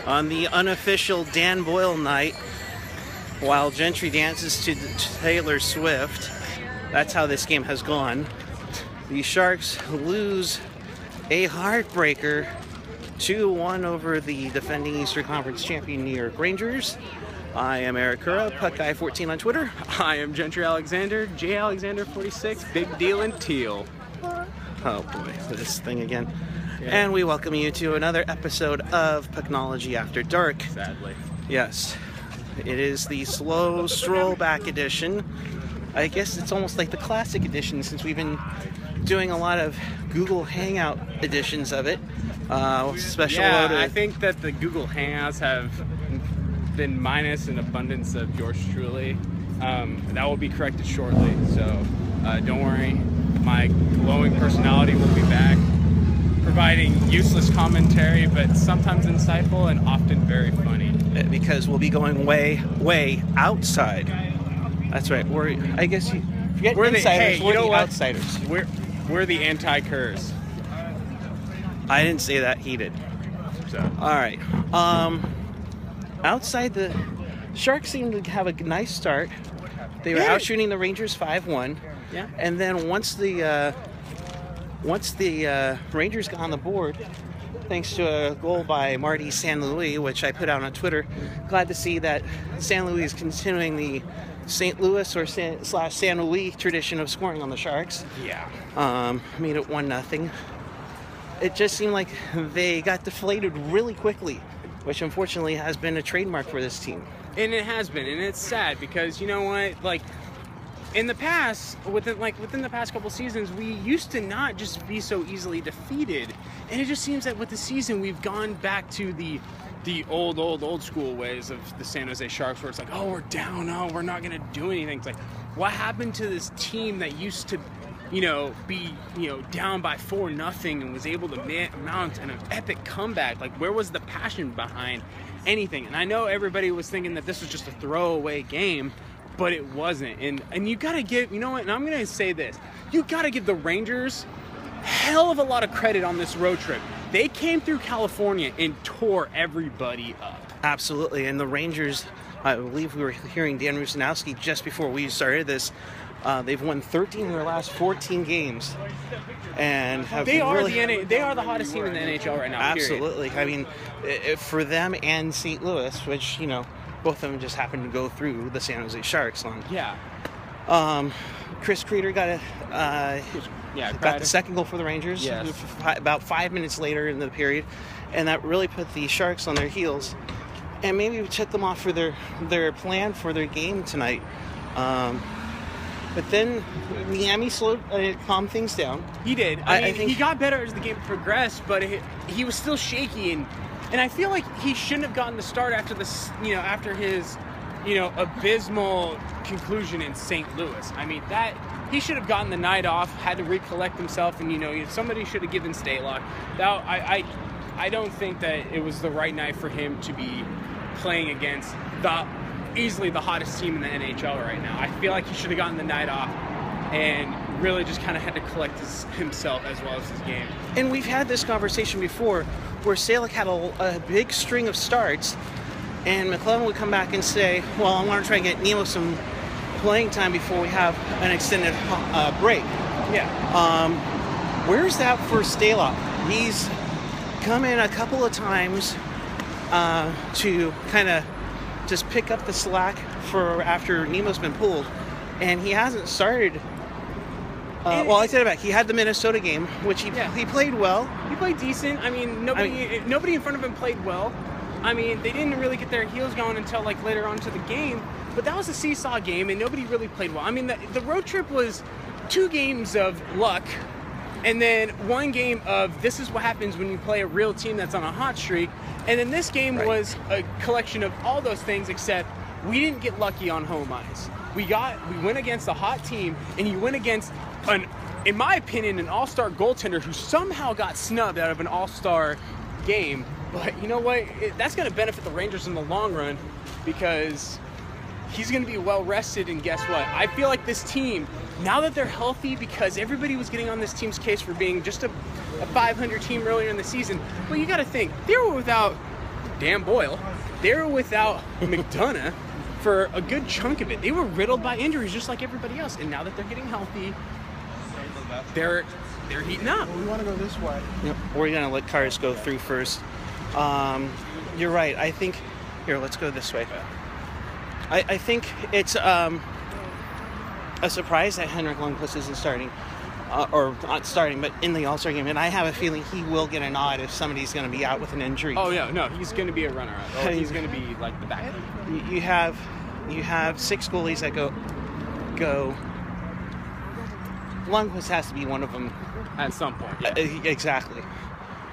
on the unofficial Dan Boyle night while Jentry dances to Taylor Swift. That's how this game has gone. The Sharks lose a heartbreaker 2-1 over the defending Eastern Conference champion New York Rangers. I am Eric Cura, PuckGuy14 on Twitter. I am Jentry Alexander, J Alexander 46, big deal in teal. Oh boy, this thing again. Yeah. And we welcome you to another episode of Pucknology After Dark. Sadly. Yes, it is the slow stroll back edition. I guess it's almost like the classic edition since we've been doing a lot of Google Hangout editions of it. Special loaded. I think that the Google Hangouts have been minus an abundance of yours truly. That will be corrected shortly, so don't worry. My glowing personality will be back, providing useless commentary, but sometimes insightful and often very funny. Because we'll be going way outside. That's right. We're the insiders. We're the outsiders. We're the anti-curs. I didn't say that. He did. So. All right. Outside, the Sharks seemed to have a nice start. They were out shooting the Rangers 5-1. Yeah. And then once the Rangers got on the board, thanks to a goal by Marty San Luis, which I put out on Twitter, glad to see that San Luis is continuing the St. Louis or San Luis tradition of scoring on the Sharks. Yeah. Made it 1-0. It just seemed like they got deflated really quickly, which unfortunately has been a trademark for this team. And it has been, and it's sad because you know what, like in the past, within the past couple seasons, we used to not just be so easily defeated, and it just seems that with the season we've gone back to the old school ways of the San Jose Sharks, where it's like, oh, we're down, oh, we're not gonna do anything. It's like, what happened to this team that used to, be down by 4-0 and was able to mount an epic comeback? Like, where was the passion behind anything? And I know everybody was thinking that this was just a throwaway game, but it wasn't. And you gotta give, you know what, and I'm gonna say this, you gotta give the Rangers hell of a lot of credit on this road trip. They came through California and tore everybody up. Absolutely. And the Rangers, I believe we were hearing Dan Rusanowski just before we started this, they've won 13 of their last 14 games, and they are the hottest team in the NHL right now. Absolutely. Period. I mean, for them and St. Louis, which both of them just happened to go through the San Jose Sharks. Yeah. Chris Kreider got the second goal for the Rangers. Yes. About 5 minutes later in the period, and that really put the Sharks on their heels, and maybe took them off for their plan for their game tonight. But then Miami calmed things down. He did. I think he got better as the game progressed, but he was still shaky, and I feel like he shouldn't have gotten the start after this. After his abysmal conclusion in St. Louis. I mean, that he should have gotten the night off, had to recollect himself, and somebody should have given Stalock. Now, I don't think that it was the right night for him to be playing against easily the hottest team in the NHL right now. I feel like he should have gotten the night off and really just kind of had to collect himself as well as his game. And we've had this conversation before where Stalock had a big string of starts, and McClellan would come back and say, well, I want to try and get Nemo some playing time before we have an extended break. Yeah. Where's that for Stalock? He's come in a couple of times to kind of just pick up the slack for after Nemo's been pulled, and he hasn't started. I said it back. He had the Minnesota game, which he played well. He played decent. I mean, nobody in front of him played well. I mean, they didn't really get their heels going until later on to the game. But that was a seesaw game, and nobody really played well. I mean, the road trip was 2 games of luck, and then 1 game of this is what happens when you play a real team that's on a hot streak. And then this game was a collection of all those things, except we didn't get lucky on home ice. We went against a hot team, and you went against in my opinion, an all-star goaltender who somehow got snubbed out of an all-star game. But you know what? That's going to benefit the Rangers in the long run because he's going to be well-rested, and guess what? I feel like this team, now that they're healthy, because everybody was getting on this team's case for being just a 500 team earlier in the season, well, you got to think, they were without Dan Boyle. They were without McDonough for a good chunk of it. They were riddled by injuries just like everybody else. And now that they're getting healthy, they're heating up. We want to go this way. Yep. We're going to let cars go through first. You're right. I think... Here, let's go this way. I think it's a surprise that Henrik Lundqvist isn't starting. Or not starting, but in the All-Star game. And I have a feeling he will get a nod if somebody's going to be out with an injury. Oh, yeah. No, he's going to be a runner-up. Oh, he's going to be, like, the backup. You have 6 goalies that go. Lundqvist has to be one of them. At some point, yeah. Exactly.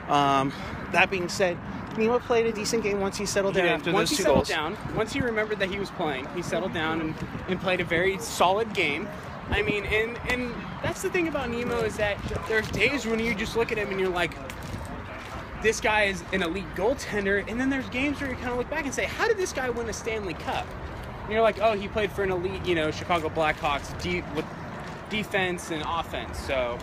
That being said, Nima played a decent game once he settled down after those 2 goals. Once he remembered that he was playing, he settled down and played a very solid game. I mean, and that's the thing about Nemo is that there's days when you just look at him and you're like, this guy is an elite goaltender, and then there's games where you kind of look back and say, how did this guy win a Stanley Cup? And you're like, oh, he played for an elite, Chicago Blackhawks with defense and offense. So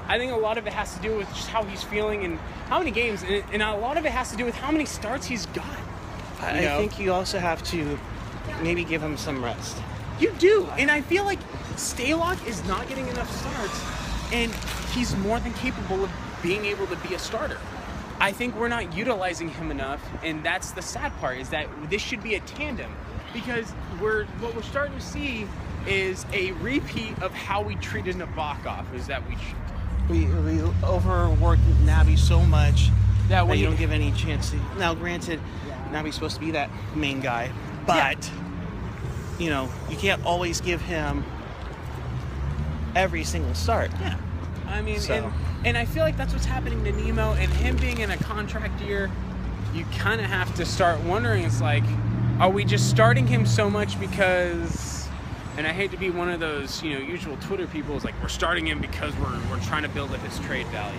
I think a lot of it has to do with just how he's feeling and how many games, and a lot of it has to do with how many starts he's got. I think you also have to maybe give him some rest. You do, and I feel like Stalock is not getting enough starts, and he's more than capable of being able to be a starter. I think we're not utilizing him enough, and that's the sad part, is that this should be a tandem, because what we're starting to see is a repeat of how we treated Nabokov, is that we overworked Naby so much that you don't give any chance to. Now, granted, Naby's supposed to be that main guy, but you can't always give him every single start. Yeah, I mean, and I feel like that's what's happening to Nemo, and him being in a contract year, you kind of have to start wondering. It's like, are we just starting him so much because? And I hate to be one of those, usual Twitter people is like, we're starting him because we're trying to build up his trade value.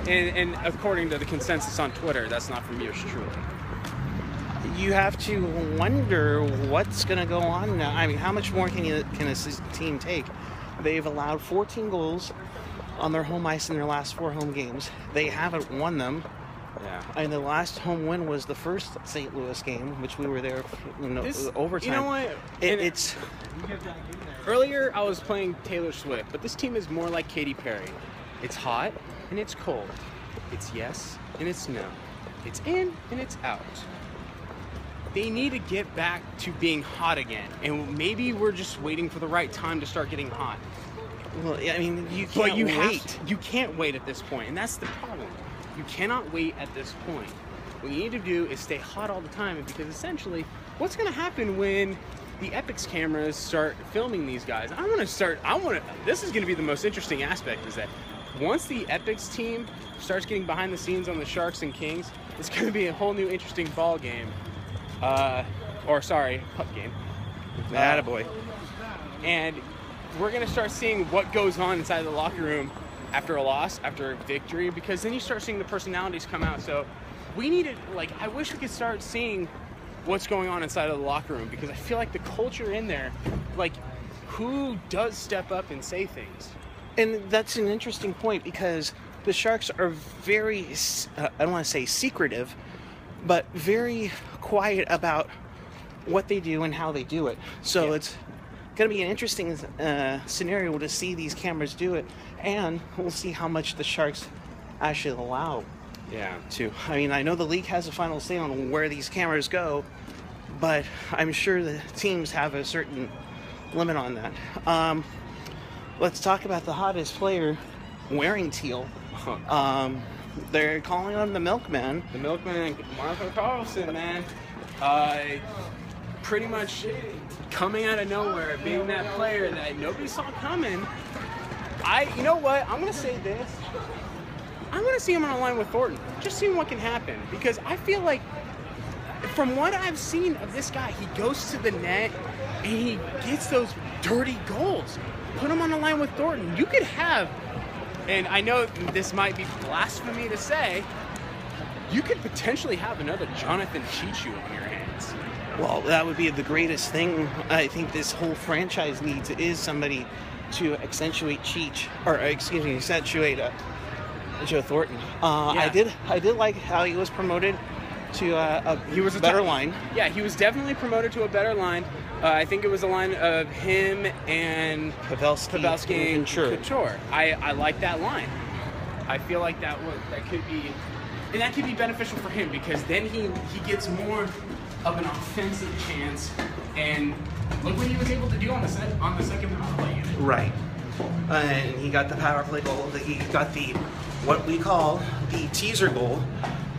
And according to the consensus on Twitter, that's not from yours truly. You have to wonder what's going to go on now. I mean, how much more can this team take? They've allowed 14 goals on their home ice in their last 4 home games. They haven't won them. Yeah. And the last home win was the first St. Louis game, which we were there for overtime. You know what? It's earlier I was playing Taylor Swift, but this team is more like Katy Perry. It's hot and it's cold. It's yes and it's no. It's in and it's out. They need to get back to being hot again, and maybe we're just waiting for the right time to start getting hot. Well, I mean, you can't wait. You can't wait at this point, and that's the problem. You cannot wait at this point. What you need to do is stay hot all the time, because essentially, what's going to happen when the Epix cameras start filming these guys? This is going to be the most interesting aspect, is that once the Epix team starts getting behind the scenes on the Sharks and Kings, it's going to be a whole new interesting ball game. Puck game. Attaboy. And we're going to start seeing what goes on inside the locker room after a loss, after a victory, because then you start seeing the personalities come out. So we need to, I wish we could start seeing what's going on inside of the locker room, because I feel like the culture in there, who does step up and say things? And that's an interesting point, because the Sharks are very, I don't want to say secretive, but very quiet about what they do and how they do it. So it's going to be an interesting scenario to see these cameras do it, and we'll see how much the Sharks actually allow to. I mean, I know the league has a final say on where these cameras go, but I'm sure the teams have a certain limit on that. Let's talk about the hottest player wearing teal. They're calling him the Milkman. The Milkman, Marco Carlson, man. Pretty much coming out of nowhere, being that player that nobody saw coming. You know what? I'm going to say this. I'm going to see him on a line with Thornton. Just seeing what can happen. Because I feel like, from what I've seen of this guy, he goes to the net and he gets those dirty goals. Put him on a line with Thornton. You could have, and I know this might be blasphemy to say, you could potentially have another Jonathan Cheechoo on your hands. Well, that would be the greatest thing. I think this whole franchise needs is somebody to accentuate Joe Thornton. I did like how he was promoted to a better line. Yeah, he was definitely promoted to a better line. I think it was a line of him and Pavelski and Couture. I like that line. I feel like that could be beneficial for him, because then he gets more of an offensive chance. And look what he was able to do on the second power play unit. Right. And he got the power play goal. He got what we call the teaser goal.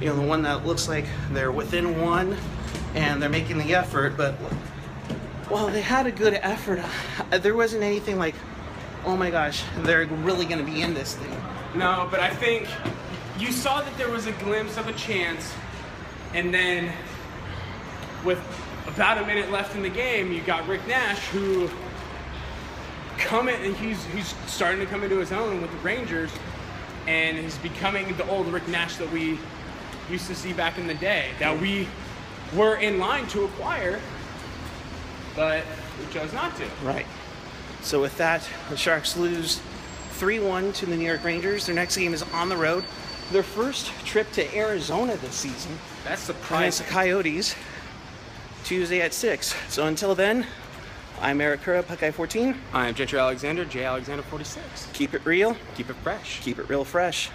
You know, the one that looks like they're within one and they're making the effort, but well, they had a good effort. There wasn't anything like, oh my gosh, they're really going to be in this thing. No, but I think you saw that there was a glimpse of a chance, and then with about a minute left in the game, you got Rick Nash, who he's starting to come into his own with the Rangers, and is becoming the old Rick Nash that we used to see back in the day, that we were in line to acquire, but we chose not to. Right. So with that, the Sharks lose 3-1 to the New York Rangers. Their next game is on the road. Their first trip to Arizona this season. That's surprising. Against the Coyotes, Tuesday at 6. So until then, I'm Eric Curra, Puckeye 14. I'm Jentry Alexander, J Alexander 46. Keep it real. Keep it fresh. Keep it real fresh.